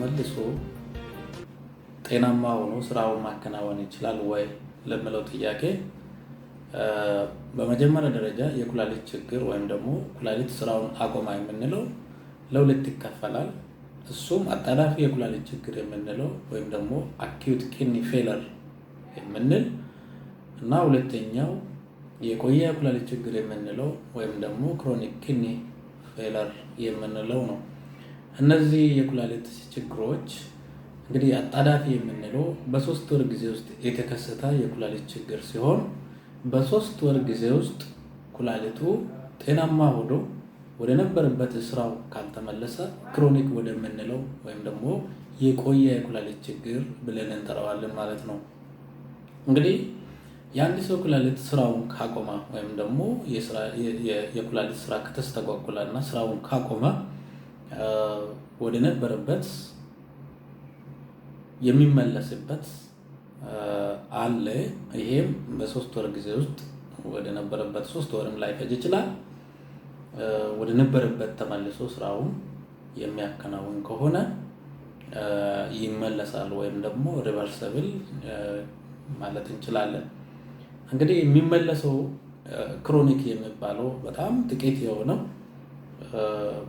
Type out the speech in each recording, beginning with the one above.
ተመልሶ ጤናማ ሆኖ ስራውን ማከናወን ይችላል ወይ ለምለው ጥያቄ በመጀመሪያ ደረጃ የኩላሊት ችግር ወይም ደግሞ ኩላሊት ስራውን አቆማ የምንለው ለሁለት ይከፈላል። እሱም አጣዳፊ የኩላሊት ችግር የምንለው ወይም ደግሞ አኪዩት ኪድኒ ፌለር የምንል እና ሁለተኛው የቆየ የኩላሊት ችግር የምንለው ወይም ደግሞ ክሮኒክ ኪድኒ ፌለር የምንለው ነው። እነዚህ የኩላሊት ችግሮች እንግዲህ አጣዳፊ የምንለው በሶስት ወር ጊዜ ውስጥ የተከሰተ የኩላሊት ችግር ሲሆን በሶስት ወር ጊዜ ውስጥ ኩላሊቱ ጤናማ ሆኖ ወደ ነበረበት ስራው ካልተመለሰ ክሮኒክ ወደምንለው ወይም ደግሞ የቆየ የኩላሊት ችግር ብለን እንጠራዋለን ማለት ነው። እንግዲህ የአንድ ሰው ኩላሊት ስራውን ካቆመ ወይም ደግሞ የኩላሊት ስራ ከተስተጓጎለና ስራውን ካቆመ ወደ ነበረበት የሚመለስበት አለ። ይሄም በሶስት ወር ጊዜ ውስጥ ወደ ነበረበት 3 ወርም ላይፈጅ ይችላል። ወደ ነበረበት ተመልሶ ስራውን የሚያከናውን ከሆነ ይመለሳል ወይም ደግሞ ሪቨርሰብል ማለት እንችላለን። እንግዲህ የሚመለሰው ክሮኒክ የሚባለው በጣም ጥቂት የሆነው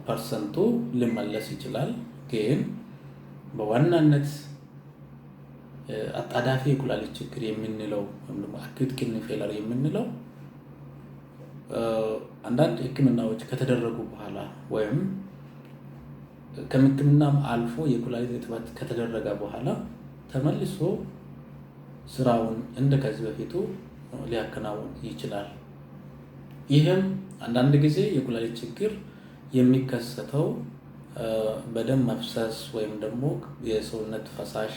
ፐርሰንቱ ሊመለስ ይችላል። ግን በዋናነት አጣዳፊ የኩላሊት ችግር የምንለው ወይም ደግሞ አኪዩት ኪድኒ ፌለር የምንለው አንዳንድ ህክምናዎች ከተደረጉ በኋላ ወይም ከህክምናም አልፎ የኩላሊት እጥበት ከተደረገ በኋላ ተመልሶ ስራውን እንደከዚህ በፊቱ ሊያከናውን ይችላል። ይህም አንዳንድ ጊዜ የኩላሊት ችግር የሚከሰተው በደም መፍሰስ ወይም ደግሞ የሰውነት ፈሳሽ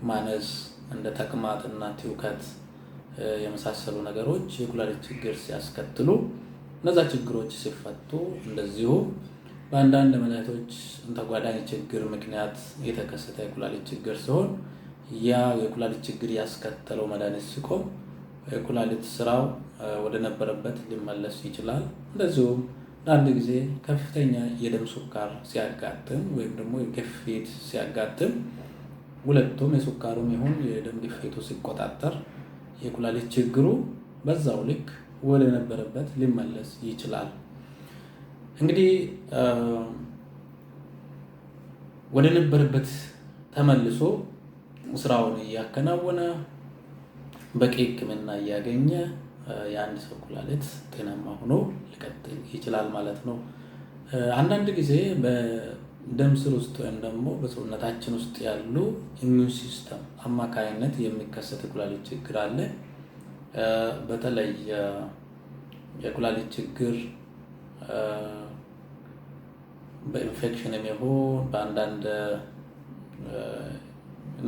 ማነስ እንደ ተቅማጥና ትውከት የመሳሰሉ ነገሮች የኩላሊት ችግር ሲያስከትሉ እነዛ ችግሮች ሲፈቱ እንደዚሁ በአንዳንድ መድኃኒቶች ተጓዳኝ ችግር ምክንያት የተከሰተ የኩላሊት ችግር ሲሆን ያ የኩላሊት ችግር ያስከተለው መድኃኒት ሲቆም የኩላሊት ስራው ወደ ነበረበት ሊመለስ ይችላል። እንደዚሁም አንድ ጊዜ ከፍተኛ የደም ስኳር ሲያጋጥም ወይም ደግሞ ግፊት ሲያጋጥም ሁለቱም የስኳሩም ይሁን የደም ግፊቱ ሲቆጣጠር የኩላሊት ችግሩ በዛው ልክ ወደ ነበረበት ሊመለስ ይችላል። እንግዲህ ወደ ነበረበት ተመልሶ ስራውን እያከናወነ በቂ ህክምና እያገኘ የአንድ ሰው ኩላሊት ጤናማ ሆኖ ሊቀጥል ይችላል ማለት ነው። አንዳንድ ጊዜ በደም ስር ውስጥ ወይም ደግሞ በሰውነታችን ውስጥ ያሉ ኢሚዩን ሲስተም አማካይነት የሚከሰት የኩላሊት ችግር አለ። በተለይ የኩላሊት ችግር በኢንፌክሽን የሚሆን በአንዳንድ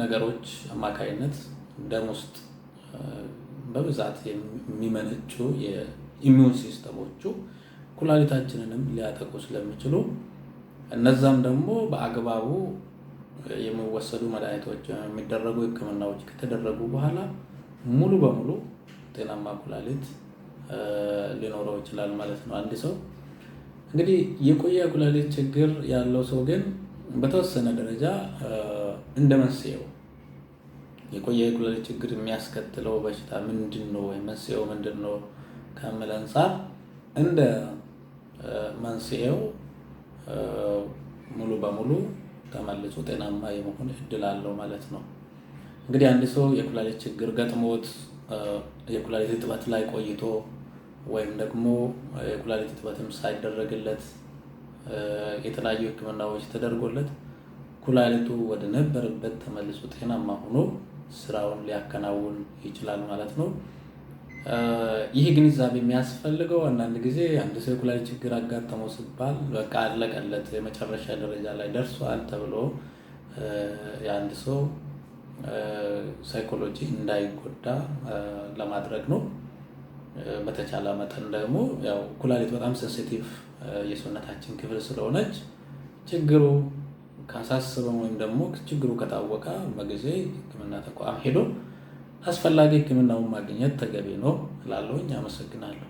ነገሮች አማካይነት ደም ውስጥ በብዛት የሚመነጩ የኢሚዩን ሲስተሞቹ ኩላሊታችንንም ሊያጠቁ ስለሚችሉ እነዛም ደግሞ በአግባቡ የሚወሰዱ መድኃኒቶች የሚደረጉ ህክምናዎች ከተደረጉ በኋላ ሙሉ በሙሉ ጤናማ ኩላሊት ሊኖረው ይችላል ማለት ነው። አንድ ሰው እንግዲህ የቆየ ኩላሊት ችግር ያለው ሰው ግን በተወሰነ ደረጃ እንደ መንስኤው የቆየ ኩላሊት ችግር የሚያስከትለው በሽታ ምንድነው ወይ መንስኤው ምንድነው ከሚል አንፃር እንደ መንስኤው ሙሉ በሙሉ ተመልሶ ጤናማ የመሆን እድል አለው ማለት ነው። እንግዲህ አንድ ሰው የኩላሊት ችግር ገጥሞት የኩላሊት እጥበት ላይ ቆይቶ ወይም ደግሞ የኩላሊት እጥበትም ሳይደረግለት የተለያዩ ህክምናዎች ተደርጎለት ኩላሊቱ ወደ ነበረበት ተመልሶ ጤናማ ሆኖ ስራውን ሊያከናውን ይችላል ማለት ነው። ይህ ግንዛቤ የሚያስፈልገው አንዳንድ ጊዜ አንድ ሰው የኩላሊት ችግር አጋጠመው ሲባል በቃ አለቀለት የመጨረሻ ደረጃ ላይ ደርሷል ተብሎ የአንድ ሰው ሳይኮሎጂ እንዳይጎዳ ለማድረግ ነው። በተቻለ መጠን ደግሞ ያው ኩላሊት በጣም ሴንሲቲቭ የሰውነታችን ክፍል ስለሆነች ችግሩ ካሳሰበው ወይም ደግሞ ችግሩ ከታወቀ በጊዜ ህክምና ተቋም ሄዶ አስፈላጊ ህክምናውን ማግኘት ተገቢ ነው እላለሁኝ። አመሰግናለሁ።